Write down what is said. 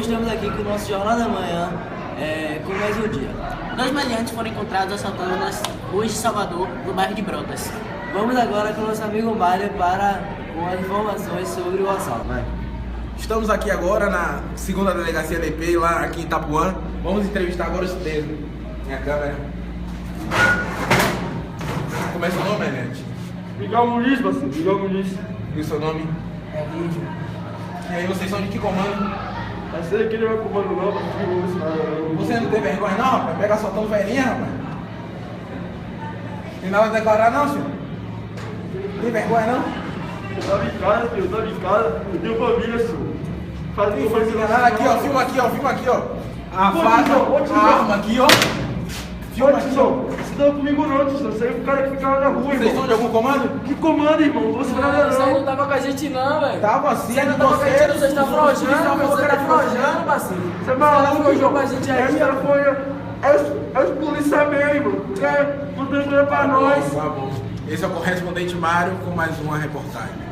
estamos aqui com o nosso Jornal da Manhã, com mais um dia. 2 meliantes foram encontrados assaltando nas ruas de Salvador, no bairro de Brotas. Vamos agora com o nosso amigo Mário com as informações sobre o assalto. Vai. Estamos aqui agora na segunda delegacia da EPEI, lá aqui em Itapuã. Vamos entrevistar agora os três. Minha câmera. Como é seu nome, Enete? Miguel Muniz, parceiro. Miguel Muniz. E o seu nome? É vídeo. E aí, vocês são de que comando? Parceiro, aqui não é comando não, parceiro. Você não tem vergonha não, rapaz? Pega só tão velhinha, rapaz. Tem nada a declarar não, senhor? Tem vergonha não? Eu tava em casa, filho. Eu tava em casa. Eu tenho família, senhor. Não foi enganado aqui, ó. Filma aqui, ó. A faca, Ô, a arma aqui, ó. Filma aqui, ó. Você não comigo não, tio. Você é um cara que ficava na rua, Vocês irmão. são de algum comando? Que comando, irmão? Você nada Você não não. tava com a gente não, velho. Tava assim, Você não tava com a gente, você tá frojando, você tá frojando, parceiro. Você é maluco, Você com a gente aí, essa foi... É os polícia mesmo. Não tem pra nós. Tá bom. Esse é o correspondente Mário com mais uma reportagem.